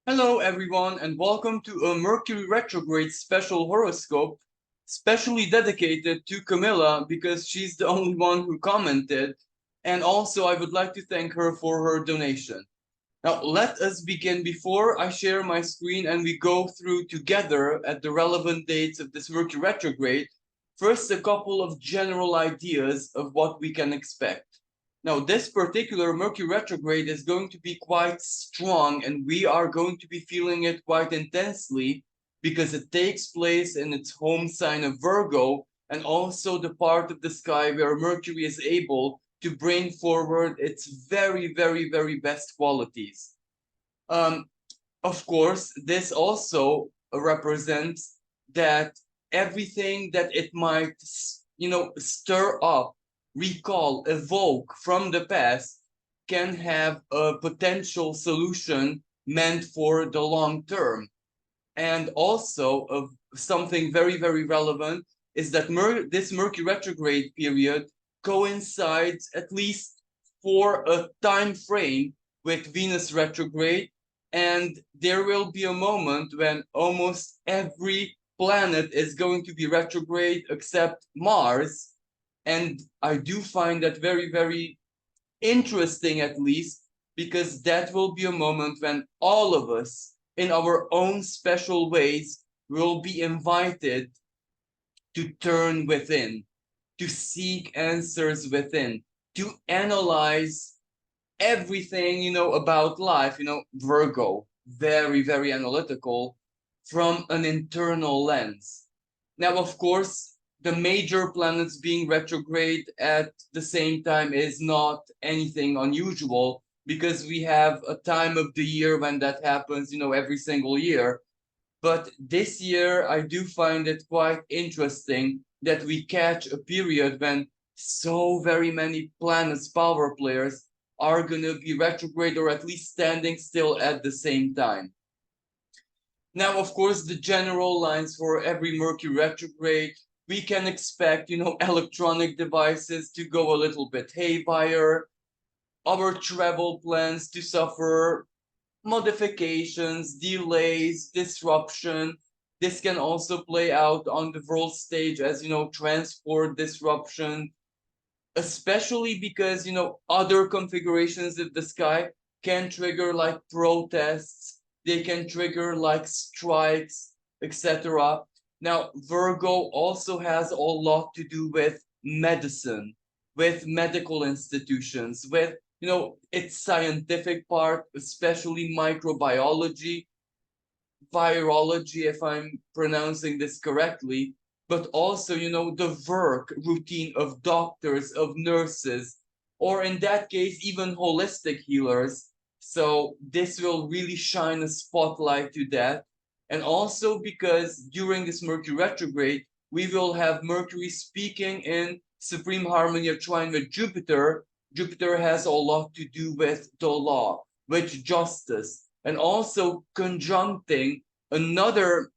Hello, everyone, and welcome to a Mercury retrograde special horoscope, specially dedicated to Camilla because she's the only one who commented. And also, I would like to thank her for her donation. Now, let us begin before I share my screen and we go through together at the relevant dates of this Mercury retrograde. First, a couple of general ideas of what we can expect. Now, this particular Mercury retrograde is going to be quite strong, and we are going to be feeling it quite intensely because it takes place in its home sign of Virgo, and also the part of the sky where Mercury is able to bring forward its very best qualities. Um, of course, this also represents that everything that it might, stir up, recall, evoke from the past can have a potential solution meant for the long term. And also, of something very relevant is that this Mercury retrograde period coincides at least for a time frame with Venus retrograde, and there will be a moment when almost every planet is going to be retrograde except Mars. And I do find that very interesting, at least, because that will be a moment when all of us, in our own special ways, will be invited to turn within, to seek answers within, to analyze everything, about life, Virgo, very analytical from an internal lens. Now, of course, the major planets being retrograde at the same time is not anything unusual because we have a time of the year when that happens, every single year. But this year, I do find it quite interesting that we catch a period when so very many planets, power players, are going to be retrograde or at least standing still at the same time. Now, of course, the general lines for every Mercury retrograde, we can expect, electronic devices to go a little bit haywire, our travel plans to suffer modifications, delays, disruption. This can also play out on the world stage as, transport disruption, especially because, other configurations of the sky can trigger like protests, they can trigger like strikes, etc. Now, Virgo also has a lot to do with medicine, with medical institutions, with its scientific part, especially microbiology, virology, if I'm pronouncing this correctly, but also, the work routine of doctors, of nurses, or in that case, even holistic healers. So this will really shine a spotlight to that. And also because during this Mercury retrograde, we will have Mercury speaking in supreme harmony of trine with Jupiter. Jupiter has a lot to do with the law, with justice, and also conjuncting another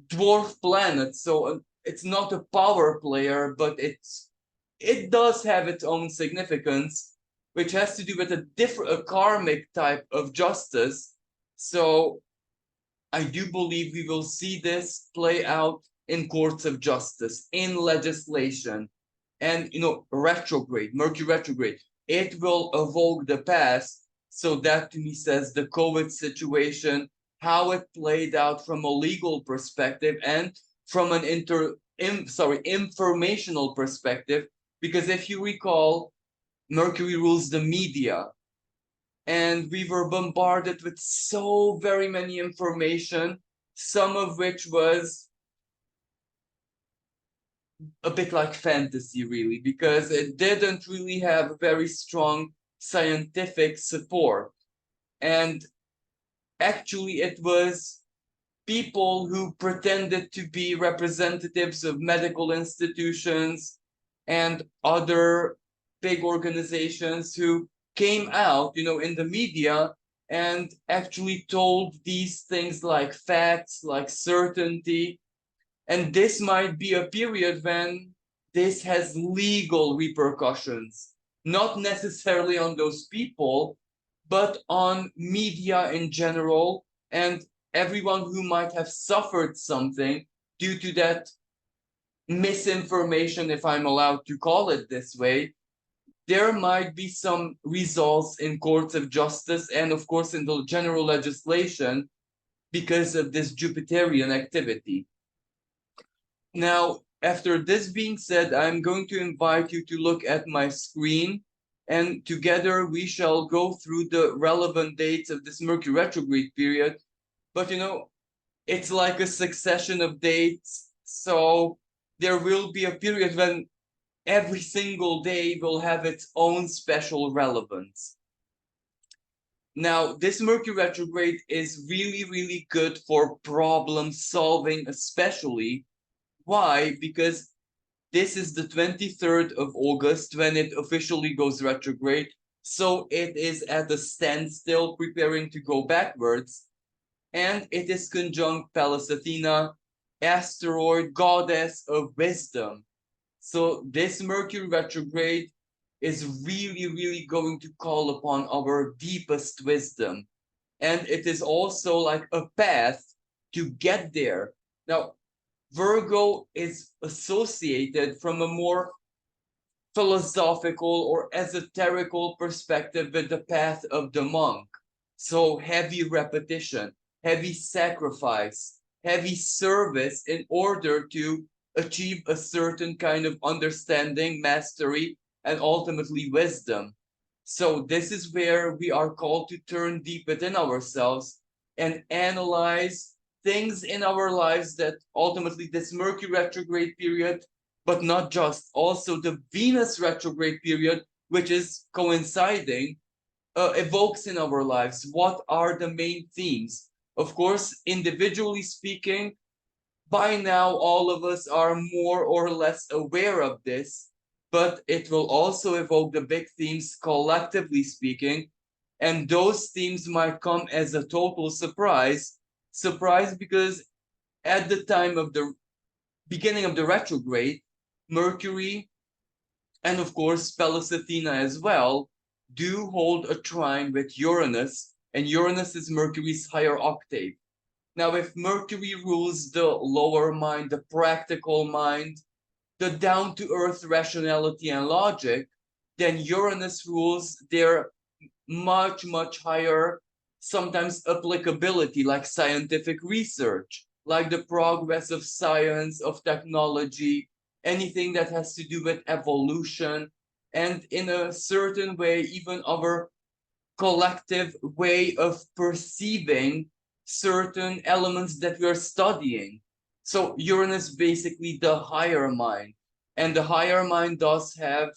dwarf planet. So it's not a power player, but it does have its own significance, which has to do with a karmic type of justice. So I do believe we will see this play out in courts of justice, in legislation, and retrograde, Mercury retrograde. It will evoke the past. So that to me says the COVID situation, how it played out from a legal perspective and from an informational perspective. Because if you recall, Mercury rules the media, and we were bombarded with so very many information, some of which was a bit like fantasy, really, because it didn't really have very strong scientific support. And actually, it was people who pretended to be representatives of medical institutions and other big organizations who came out, in the media and actually told these things like facts, like certainty. And this might be a period when this has legal repercussions, not necessarily on those people, but on media in general, and everyone who might have suffered something due to that misinformation, if I'm allowed to call it this way, there might be some results in courts of justice and, of course, in the general legislation because of this Jupiterian activity. Now, after this being said, I'm going to invite you to look at my screen, and together we shall go through the relevant dates of this Mercury retrograde period. But it's like a succession of dates, so there will be a period when every single day will have its own special relevance. Now, this Mercury retrograde is really, really good for problem solving, especially. Why? Because this is the 23rd of August when it officially goes retrograde. So it is at a standstill, preparing to go backwards. And it is conjunct Pallas Athena, asteroid, goddess of wisdom. So this Mercury retrograde is really, really going to call upon our deepest wisdom. And it is also like a path to get there. Now, Virgo is associated from a more philosophical or esoterical perspective with the path of the monk. So heavy repetition, heavy sacrifice, heavy service in order to achieve a certain kind of understanding, mastery, and ultimately wisdom. So this is where we are called to turn deep within ourselves and analyze things in our lives that ultimately this Mercury retrograde period, but not just, also the Venus retrograde period, which is coinciding, evokes in our lives. What are the main themes? Of course, individually speaking, by now all of us are more or less aware of this, but it will also evoke the big themes collectively speaking, and those themes might come as a total surprise because at the time of the beginning of the retrograde, Mercury and of course Pallas Athena as well do hold a trine with Uranus, and Uranus is Mercury's higher octave. Now, if Mercury rules the lower mind, the practical mind, the down-to-earth rationality and logic, then Uranus rules their much, much higher, sometimes applicability, like scientific research, like the progress of science, of technology, anything that has to do with evolution, and in a certain way, even our collective way of perceiving certain elements that we're studying. So Uranus basically the higher mind, and the higher mind does have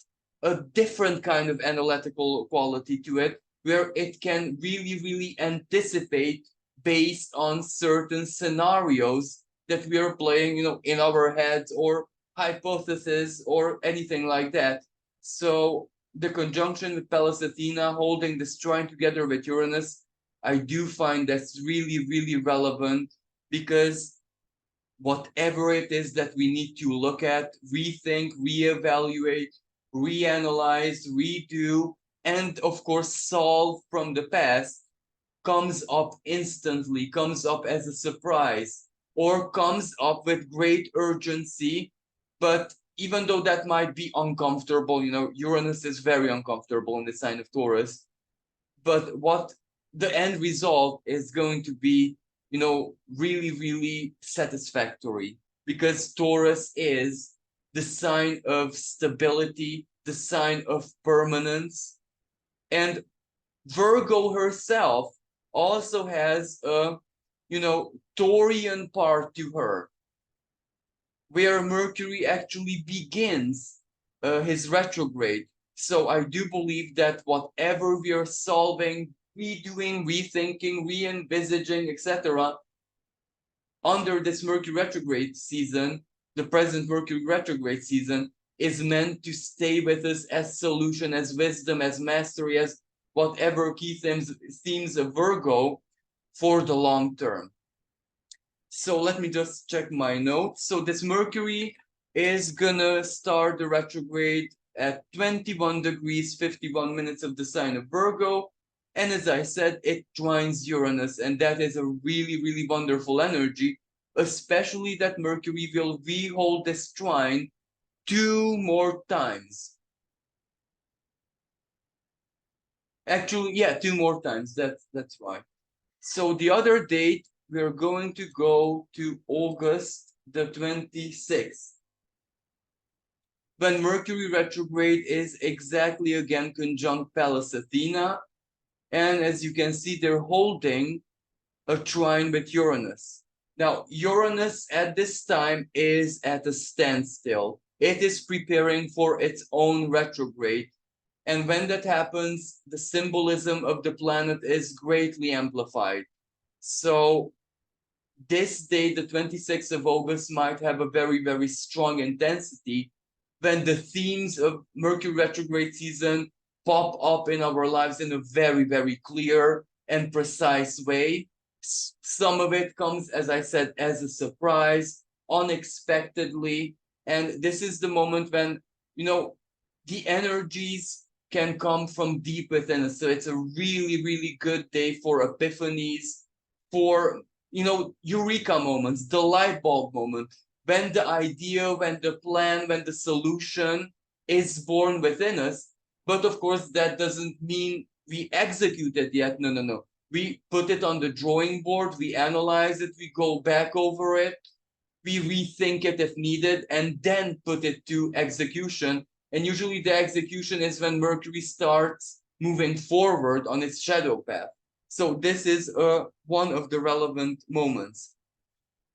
a different kind of analytical quality to it, where it can really, really anticipate based on certain scenarios that we are playing, in our heads, or hypothesis or anything like that. So the conjunction with Pallas Athena holding this trine together with Uranus, I do find that's really, really relevant, because whatever it is that we need to look at, rethink, reevaluate, reanalyze, redo, and of course solve from the past comes up instantly, comes up as a surprise, or comes up with great urgency. But even though that might be uncomfortable, Uranus is very uncomfortable in the sign of Taurus, but what the end result is going to be, really, really satisfactory, because Taurus is the sign of stability, the sign of permanence. And Virgo herself also has a, Taurian part to her, where Mercury actually begins his retrograde. So I do believe that whatever we are solving, redoing, rethinking, re-envisaging, etc., under this Mercury retrograde season, the present Mercury retrograde season, is meant to stay with us as solution, as wisdom, as mastery, as whatever key themes of Virgo for the long term. So let me just check my notes. So this Mercury is gonna start the retrograde at 21 degrees 51 minutes of the sign of Virgo, And as I said, it trines Uranus, and that is a really, really wonderful energy, especially that Mercury will rehold this trine 2 more times. Actually, yeah, 2 more times. That's right. So the other date, we're going to go to August the 26th, when Mercury retrograde is exactly again conjunct Pallas Athena. And as you can see, they're holding a trine with Uranus. Now, Uranus at this time is at a standstill. It is preparing for its own retrograde. And when that happens, the symbolism of the planet is greatly amplified. So this day, the 26th of August, might have a very, very strong intensity when the themes of Mercury retrograde season pop up in our lives in a very, very clear and precise way. Some of it comes, as I said, as a surprise, unexpectedly. And this is the moment when, the energies can come from deep within us. So it's a really, really good day for epiphanies, for eureka moments, the light bulb moment, when the idea, when the plan, when the solution is born within us. But of course, that doesn't mean we execute it yet. No, no, no. We put it on the drawing board, we analyze it, we go back over it, we rethink it if needed, and then put it to execution. And usually the execution is when Mercury starts moving forward on its shadow path. So this is one of the relevant moments.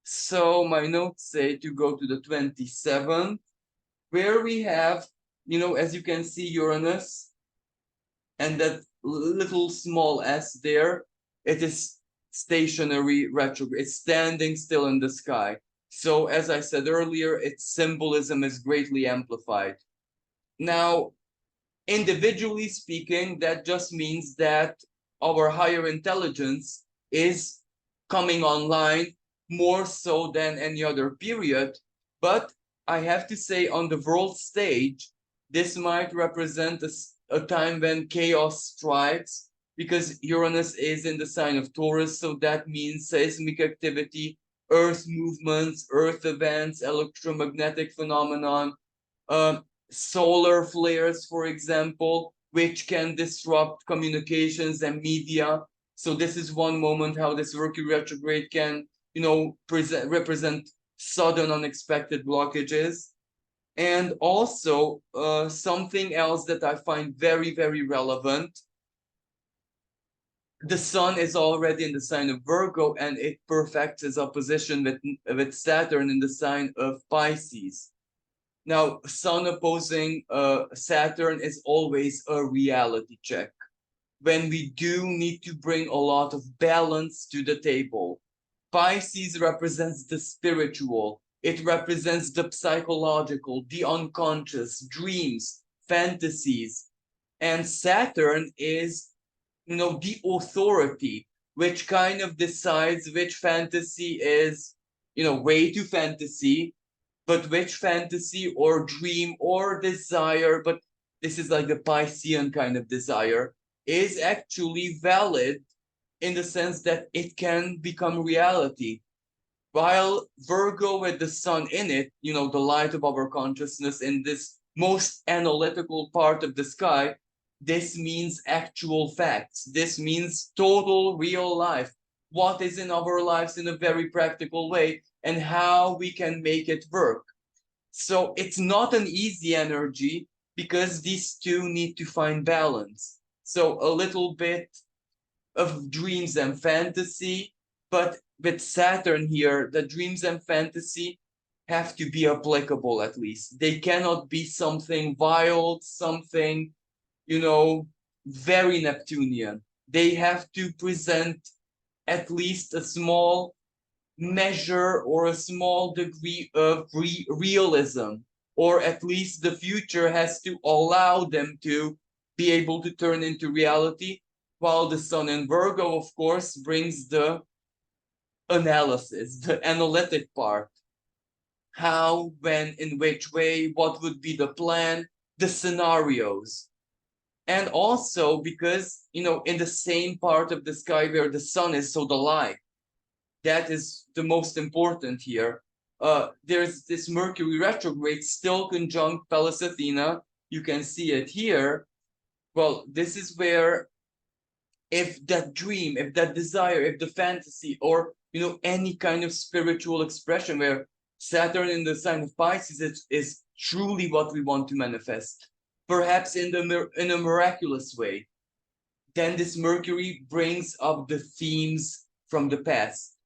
So my notes say to go to the 27th, where we have, as you can see, Uranus and that little small s there, it is stationary retrograde. It's standing still in the sky. So as I said earlier, its symbolism is greatly amplified. Now, individually speaking, that just means that our higher intelligence is coming online more so than any other period. But I have to say, on the world stage, this might represent a time when chaos strikes, because Uranus is in the sign of Taurus. So that means seismic activity, earth movements, earth events, electromagnetic phenomenon, solar flares, for example, which can disrupt communications and media. So this is one moment how this Mercury retrograde can, represent sudden unexpected blockages. And also something else that I find very, very relevant. The sun is already in the sign of Virgo, and it perfects its opposition with Saturn in the sign of Pisces. Now, Sun opposing Saturn is always a reality check, when we do need to bring a lot of balance to the table. Pisces represents the spiritual, it represents the psychological, the unconscious, dreams, fantasies. And Saturn is, the authority, which kind of decides which fantasy is, way too fantasy, but which fantasy or dream or desire, but this is like the Piscean kind of desire, is actually valid in the sense that it can become reality. While Virgo with the sun in it, the light of our consciousness in this most analytical part of the sky, this means actual facts. This means total real life. What is in our lives in a very practical way, and how we can make it work. So it's not an easy energy, because these two need to find balance. So a little bit of dreams and fantasy, but with Saturn here, the dreams and fantasy have to be applicable at least. They cannot be something wild, something, very Neptunian. They have to present at least a small measure or a small degree of realism, or at least the future has to allow them to be able to turn into reality, while the sun in Virgo, of course, brings the analysis, the analytic part. How, when, in which way, what would be the plan, the scenarios. And also because, in the same part of the sky where the sun is, so the light, that is the most important here. There's this Mercury retrograde still conjunct Pallas Athena. You can see it here. Well, this is where, if that dream, if that desire, if the fantasy, or any kind of spiritual expression where Saturn in the sign of Pisces is truly what we want to manifest, perhaps in a miraculous way, then this Mercury brings up the themes from the past.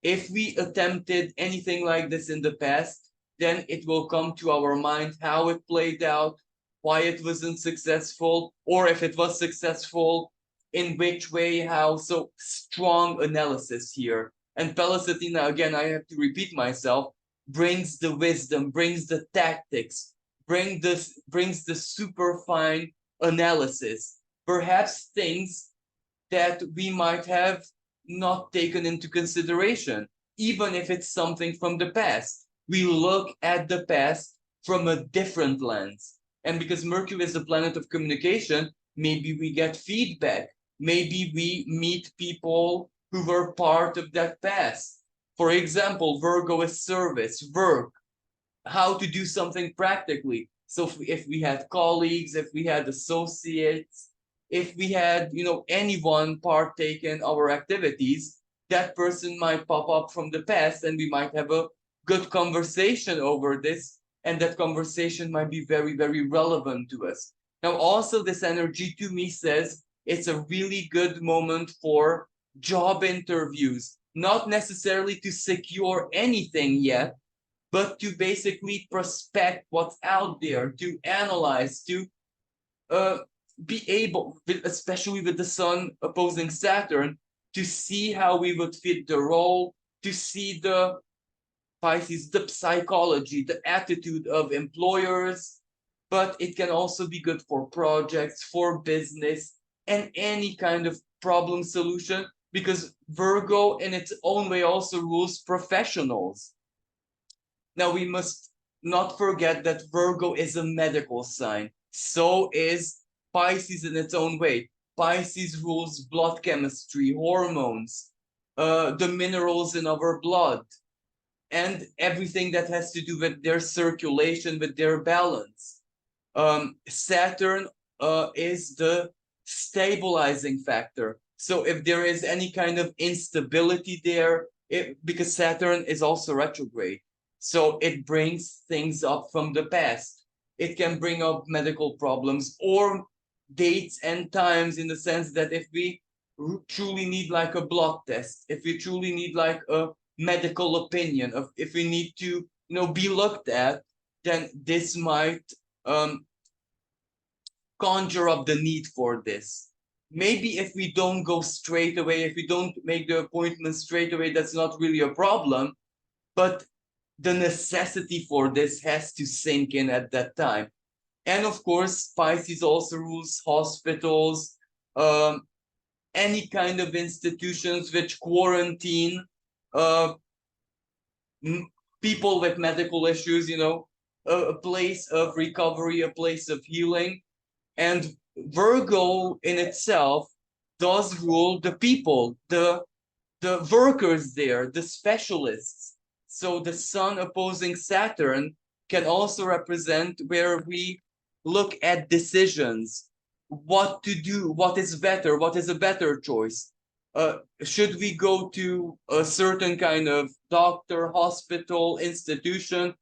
If we attempted anything like this in the past, then it will come to our mind how it played out, why it wasn't successful, or if it was successful, in which way, how. So strong analysis here. And Pallas Athena, again, I have to repeat myself, brings the wisdom, brings the tactics, brings the super fine analysis, perhaps things that we might have not taken into consideration, even if it's something from the past. We look at the past from a different lens. And because Mercury is the planet of communication, maybe we get feedback. Maybe we meet people who were part of that past. For example, Virgo is service, work, how to do something practically. So if we had colleagues, if we had associates, if we had anyone partake in our activities, that person might pop up from the past, and we might have a good conversation over this, and that conversation might be very, very relevant to us. Now, also, this energy to me says it's a really good moment for job interviews, not necessarily to secure anything yet, but to basically prospect what's out there, to analyze, to be able, especially with the sun opposing Saturn, to see how we would fit the role, to see the Pisces, the psychology, the attitude of employers. But it can also be good for projects, for business, and any kind of problem solution, because Virgo in its own way also rules professionals. Now, we must not forget that Virgo is a medical sign. So is Pisces in its own way. Pisces rules blood chemistry, hormones, the minerals in our blood, and everything that has to do with their circulation, with their balance. Saturn is the stabilizing factor. So if there is any kind of instability there, because Saturn is also retrograde, so it brings things up from the past. It can bring up medical problems or dates and times, in the sense that if we truly need like a blood test, if we truly need like a medical opinion, if we need to be looked at, then this might conjure up the need for this. Maybe if we don't go straight away, if we don't make the appointment straight away, that's not really a problem, but the necessity for this has to sink in at that time. And of course, Pisces also rules hospitals, any kind of institutions which quarantine people with medical issues, a place of recovery, a place of healing. And Virgo in itself does rule the people, the workers there, the specialists. So the sun opposing Saturn can also represent where we look at decisions, what to do, what is better, what is a better choice. Should we go to a certain kind of doctor, hospital, institution,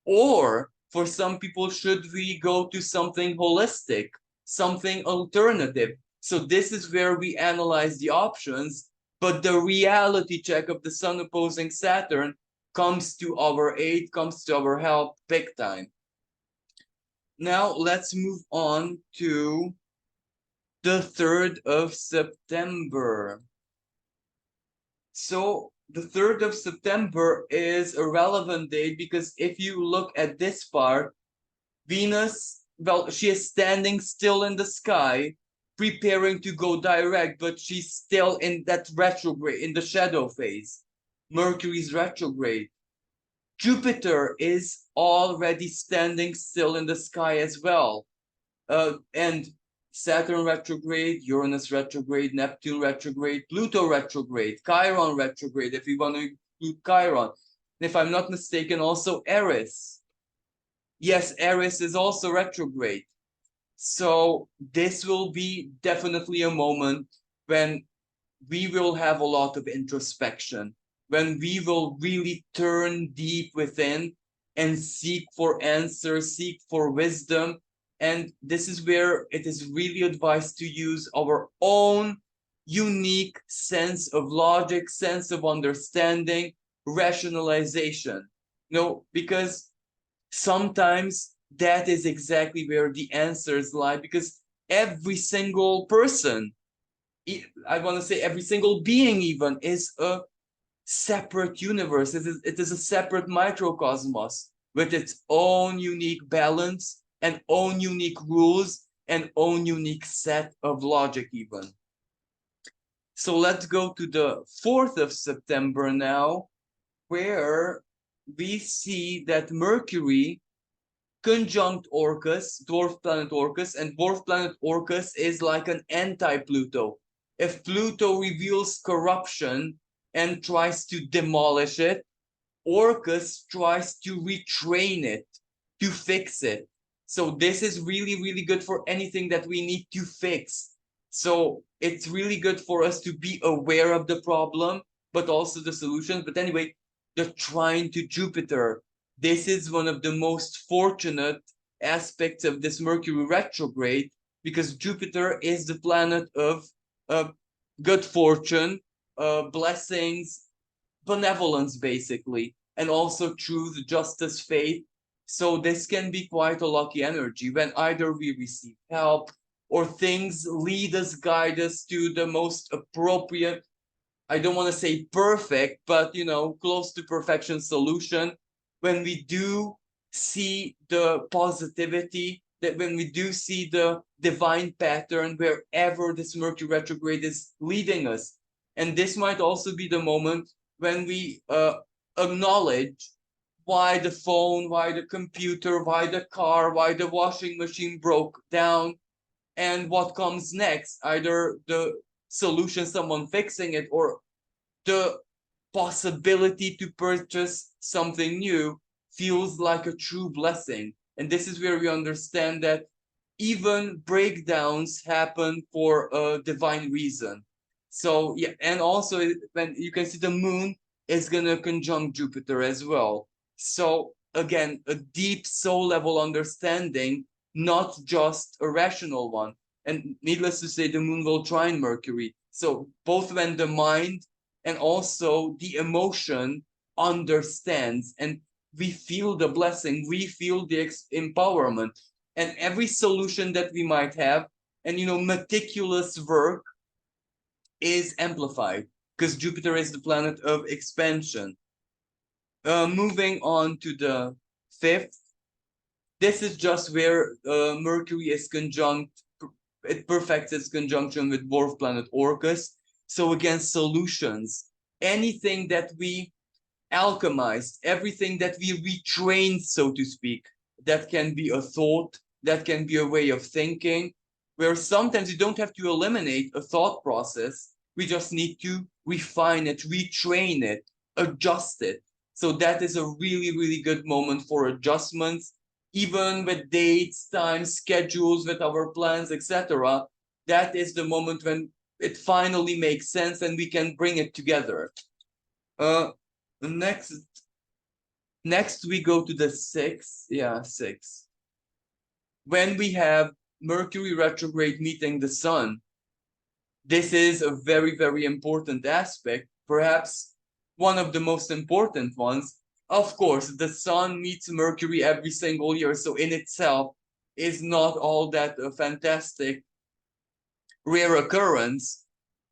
or for some people, should we go to something holistic, something alternative? So this is where we analyze the options, but the reality check of the sun opposing Saturn comes to our aid, comes to our help big time. Now let's move on to the 3rd of September. So the 3rd of September is a relevant date because if you look at this part, Venus, well, she is standing still in the sky, preparing to go direct, but she's still in that retrograde, in the shadow phase. Mercury's retrograde. Jupiter is already standing still in the sky as well. And Saturn retrograde, Uranus retrograde, Neptune retrograde, Pluto retrograde, Chiron retrograde, if we want to include Chiron. And if I'm not mistaken, also Aries. Yes, Aries is also retrograde. So this will be definitely a moment when we will have a lot of introspection, when we will really turn deep within and seek for answers, seek for wisdom. And this is where it is really advised to use our own unique sense of logic, sense of understanding, rationalization. Because sometimes that is exactly where the answers lie, because every single person, I want to say every single being even, is a separate universe. It is a separate microcosmos with its own unique balance and own unique rules and own unique set of logic even. So let's go to the 4th of September now, where we see that Mercury conjunct Orcus, dwarf planet Orcus, and dwarf planet Orcus is like an anti-Pluto. If Pluto reveals corruption and tries to demolish it, Orcus tries to retrain it, to fix it. So this is really, really good for anything that we need to fix. So it's really good for us to be aware of the problem, but also the solutions. But anyway, the trine to Jupiter. This is one of the most fortunate aspects of this Mercury retrograde, because Jupiter is the planet of good fortune, blessings, benevolence, basically, and also truth, justice, faith. So this can be quite a lucky energy when either we receive help or things lead us, guide us to the most appropriate, I don't want to say perfect, but close to perfection solution. When we do see the positivity, that when we do see the divine pattern wherever this Mercury retrograde is leading us. And this might also be the moment when we acknowledge why the phone, why the computer, why the car, why the washing machine broke down, and what comes next, either the solution, someone fixing it, or the possibility to purchase something new feels like a true blessing. And this is where we understand that even breakdowns happen for a divine reason. So yeah, and also when you can see the moon is gonna conjunct Jupiter as well. So again, a deep soul level understanding, not just a rational one. And needless to say, the moon will trine Mercury. So both when the mind and also the emotion understands, and we feel the blessing, we feel the empowerment, and every solution that we might have, and meticulous work is amplified because Jupiter is the planet of expansion. Moving on to the 5th, this is just where Mercury is conjunct, it perfects its conjunction with dwarf planet Orcus. So again, solutions, anything that we alchemized, everything that we retrained, so to speak, that can be a thought, that can be a way of thinking, where sometimes you don't have to eliminate a thought process, we just need to refine it, retrain it, adjust it. So that is a really, really good moment for adjustments, even with dates, times, schedules, with our plans, etc. That is the moment when it finally makes sense and we can bring it together. Next we go to the 6th. Yeah, 6. When we have Mercury retrograde meeting the sun, this is a very, very important aspect, perhaps one of the most important ones. Of course, the sun meets Mercury every single year, so in itself is not all that a fantastic rare occurrence,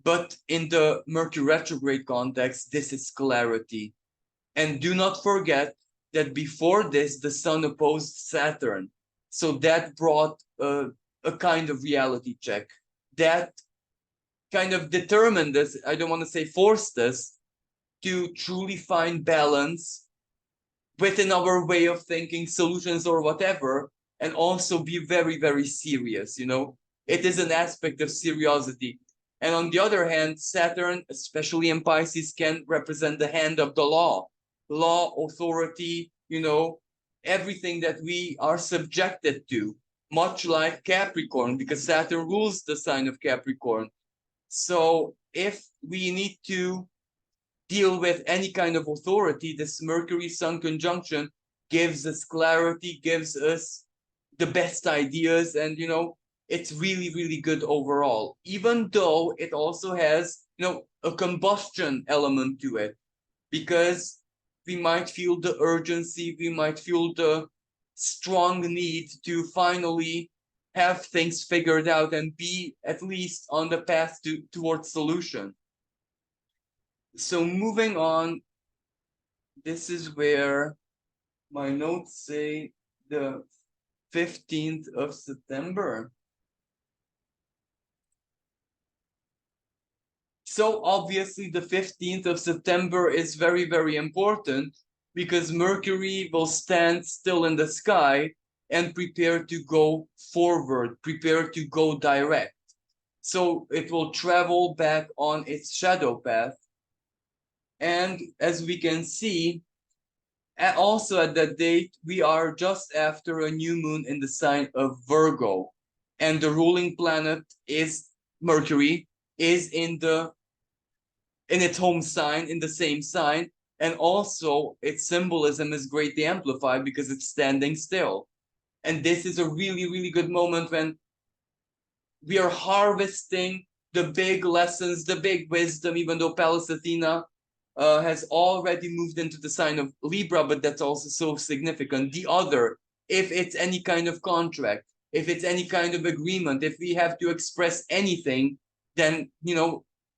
but in the Mercury retrograde context, this is clarity. And do not forget that before this, the sun opposed Saturn. So that brought a kind of reality check. That kind of determined us, I don't want to say forced us, to truly find balance within our way of thinking, solutions or whatever, and also be very, very serious. It is an aspect of seriosity. And on the other hand, Saturn, especially in Pisces, can represent the hand of the law, authority, everything that we are subjected to, much like Capricorn, because Saturn rules the sign of Capricorn. So if we need to deal with any kind of authority, this Mercury Sun conjunction gives us clarity, gives us the best ideas, and it's really, really good overall, even though it also has a combustion element to it, because we might feel the urgency, we might feel the strong need to finally have things figured out and be at least on the path towards solution. So moving on, this is where my notes say the 15th of September. So obviously the 15th of September is very, very important because Mercury will stand still in the sky and prepare to go forward, prepare to go direct. So it will travel back on its shadow path. And as we can see, also at that date, we are just after a new moon in the sign of Virgo. And the ruling planet is Mercury, is in its home sign, in the same sign. And also its symbolism is greatly amplified because it's standing still. And this is a really, really good moment when we are harvesting the big lessons, the big wisdom, even though Pallas Athena has already moved into the sign of Libra, but that's also so significant. The other, if it's any kind of contract, if it's any kind of agreement, if we have to express anything, then,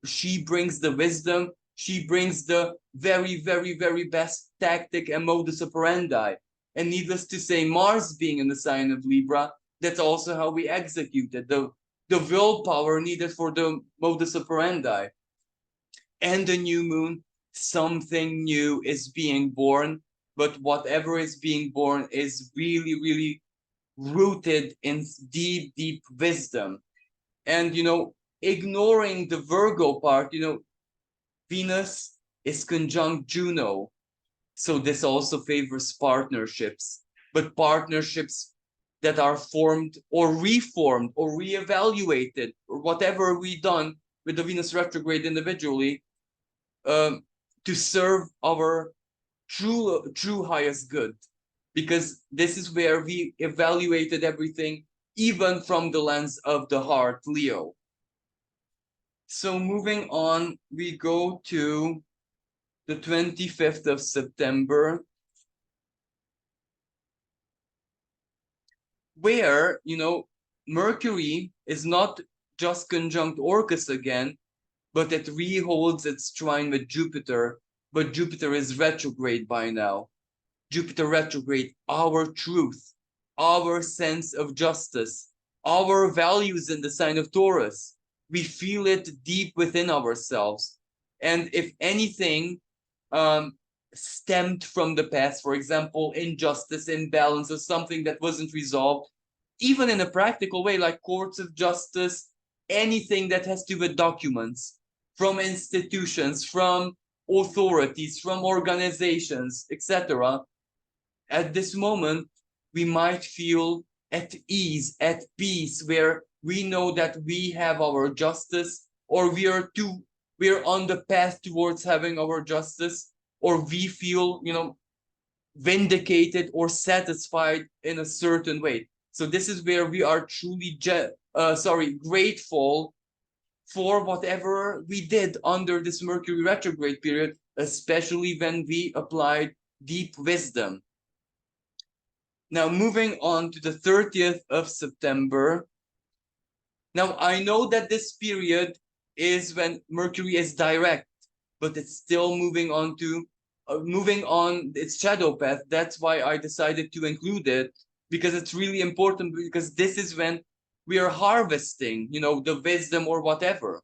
she brings the wisdom, she brings the very, very, very best tactic and modus operandi. And needless to say, Mars being in the sign of Libra, that's also how we execute it. The willpower needed for the modus operandi. And the new moon, something new is being born, but whatever is being born is really, really rooted in deep, deep wisdom. And, ignoring the Virgo part, Venus is conjunct Juno. So this also favors partnerships, but partnerships that are formed or reformed or reevaluated or whatever we done with the Venus retrograde individually, to serve our true highest good, because this is where we evaluated everything, even from the lens of the heart, Leo. So moving on, we go to the 25th of September, where, Mercury is not just conjunct Orcus again, but it reholds its trine with Jupiter, but Jupiter is retrograde by now. Jupiter retrograde, our truth, our sense of justice, our values in the sign of Taurus. We feel it deep within ourselves. And if anything stemmed from the past, for example, injustice, imbalance, or something that wasn't resolved, even in a practical way, like courts of justice, anything that has to do with documents, from institutions, from authorities, from organizations, etc. At this moment, we might feel at ease, at peace, where we know that we have our justice, or we're on the path towards having our justice, or we feel, vindicated or satisfied in a certain way. So this is where we are truly grateful for whatever we did under this Mercury retrograde period, especially when we applied deep wisdom. Now, moving on to the 30th of September. Now, I know that this period is when Mercury is direct, but it's still moving on its shadow path. That's why I decided to include it, because it's really important, because this is when we are harvesting, the wisdom or whatever.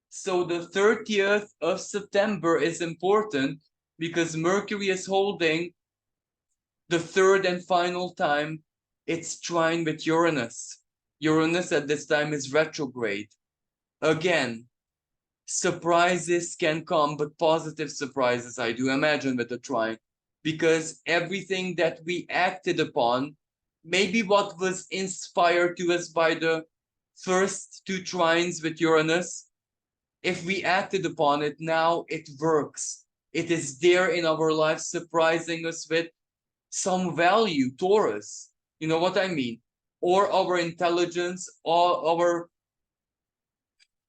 So the 30th of September is important because Mercury is holding The third and final time, it's trine with Uranus. Uranus at this time is retrograde. Again, surprises can come, but positive surprises, I do imagine, with the trine, because everything that we acted upon, maybe what was inspired to us by the first two trines with Uranus, if we acted upon it, now it works. It is there in our life, surprising us with some value, Taurus. You know what I mean? Or our intelligence, or our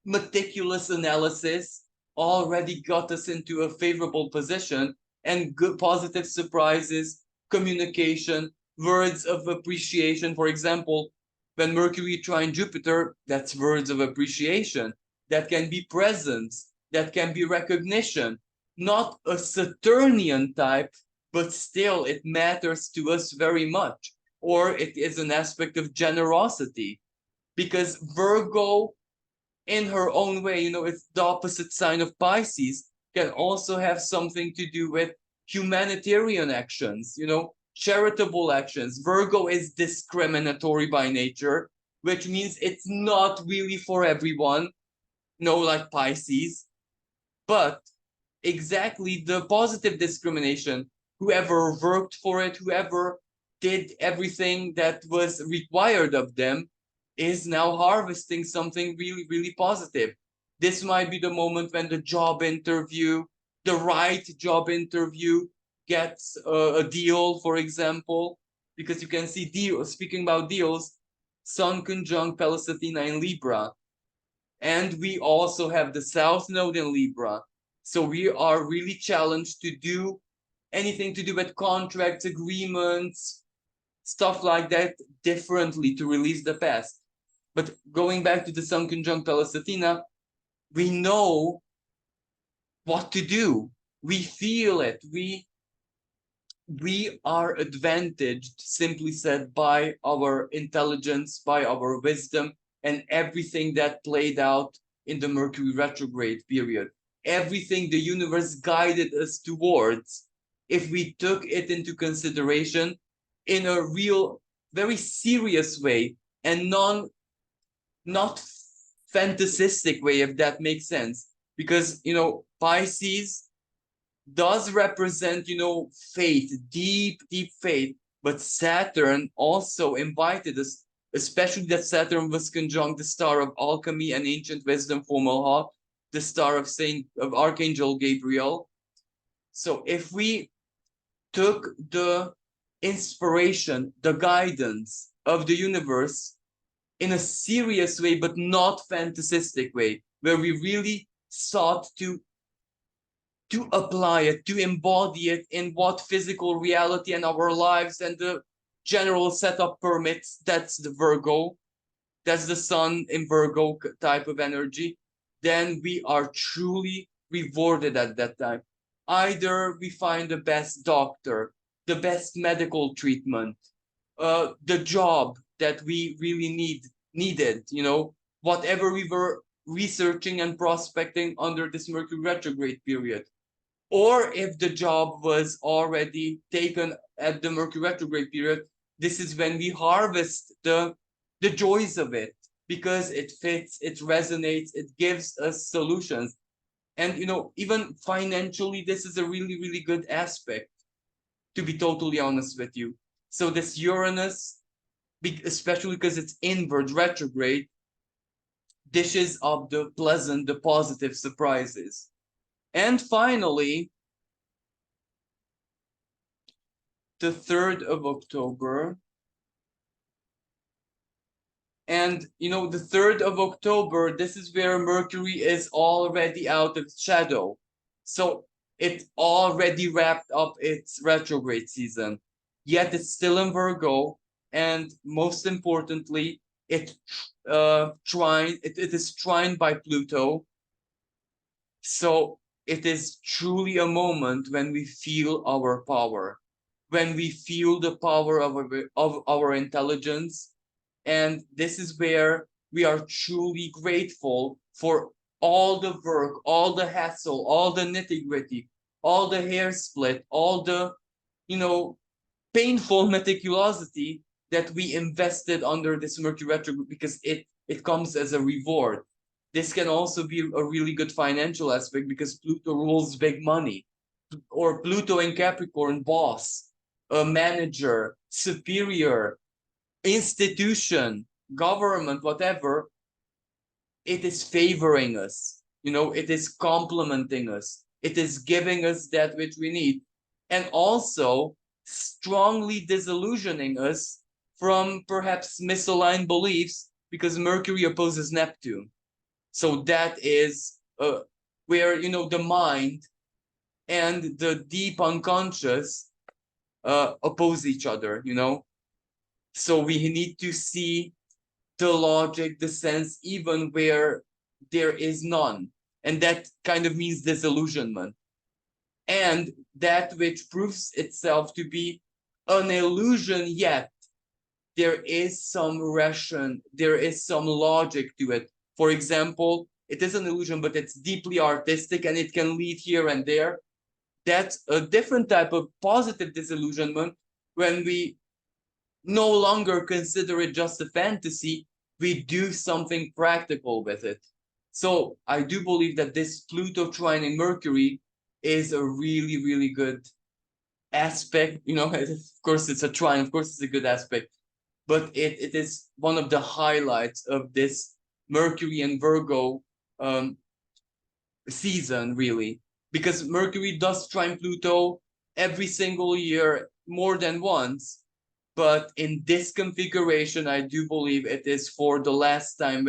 meticulous analysis already got us into a favorable position, and good positive surprises, communication, words of appreciation. For example, when Mercury trine Jupiter, that's words of appreciation. That can be presence, that can be recognition. Not a Saturnian type, but still it matters to us very much. Or it is an aspect of generosity, because Virgo, in her own way, it's the opposite sign of Pisces, can also have something to do with humanitarian actions, charitable actions. Virgo is discriminatory by nature, which means it's not really for everyone, like Pisces, but exactly the positive discrimination. Whoever worked for it, whoever did everything that was required of them, is now harvesting something really, really positive. This might be the moment when the job interview, the right job interview, gets a deal, for example, because you can see deals. Speaking about deals, Sun conjunct Palestina in Libra, and we also have the South Node in Libra. So we are really challenged to do anything to do with contracts, agreements, stuff like that differently, to release the past. But going back to the Sun conjunct Palestina, we know what to do. We feel it. We are advantaged, simply said, by our intelligence, by our wisdom, and everything that played out in the Mercury retrograde period. Everything the universe guided us towards, if we took it into consideration in a real, very serious way, and not fantasistic way, if that makes sense. Because, Pisces does represent, faith, deep, deep faith. But Saturn also invited us, especially that Saturn was conjunct the star of alchemy and ancient wisdom, Fomalhaut, the star of Archangel Gabriel. So if we took the inspiration, the guidance of the universe in a serious way, but not fantasistic way, where we really sought to apply it, to embody it in what physical reality and our lives and the general setup permits. That's the Virgo, that's the Sun in Virgo type of energy. Then we are truly rewarded at that time. Either we find the best doctor, the best medical treatment, the job that we really needed, whatever we were researching and prospecting under this Mercury retrograde period. Or if the job was already taken at the Mercury retrograde period, this is when we harvest the joys of it, because it fits, it resonates, it gives us solutions. And even financially, this is a really, really good aspect, to be totally honest with you. So this Uranus, especially because it's inward retrograde, dishes up the pleasant, the positive surprises. And finally, the 3rd of October. And, the 3rd of October, this is where Mercury is already out of shadow. So it already wrapped up its retrograde season. Yet it's still in Virgo. And most importantly, it is trined by Pluto. So it is truly a moment when we feel our power, when we feel the power of our intelligence. And this is where we are truly grateful for all the work, all the hassle, all the nitty gritty, all the hair split, all the, painful meticulosity that we invested under this Mercury retrograde, because it comes as a reward. This can also be a really good financial aspect because Pluto rules big money, or Pluto in Capricorn, boss, a manager, superior, institution, government, whatever. It is favoring us, it is complementing us, it is giving us that which we need, and also strongly disillusioning us from perhaps misaligned beliefs, because Mercury opposes Neptune. So that is where, the mind and the deep unconscious oppose each other, So we need to see the logic, the sense, even where there is none. And that kind of means disillusionment. And that which proves itself to be an illusion, yet there is some ration, there is some logic to it. For example, it is an illusion, but it's deeply artistic and it can lead here and there. That's a different type of positive disillusionment when we no longer consider it just a fantasy, we do something practical with it. So I do believe that this Pluto trining Mercury is a really, really good aspect. Of course it's a trine, of course it's a good aspect, but it is one of the highlights of this Mercury and Virgo season, really, because Mercury does trine Pluto every single year more than once. But in this configuration, I do believe it is for the last time,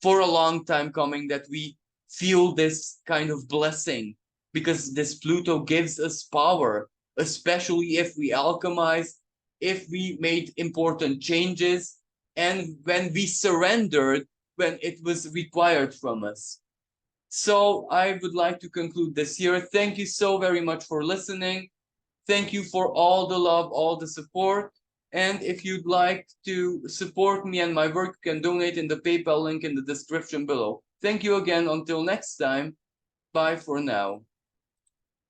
for a long time coming, that we feel this kind of blessing, because this Pluto gives us power, especially if we alchemize, if we made important changes, and when we surrendered when it was required from us. So I would like to conclude this here. Thank you so very much for listening. Thank you for all the love, all the support. And if you'd like to support me and my work, you can donate in the PayPal link in the description below. Thank you again. Until next time. Bye for now.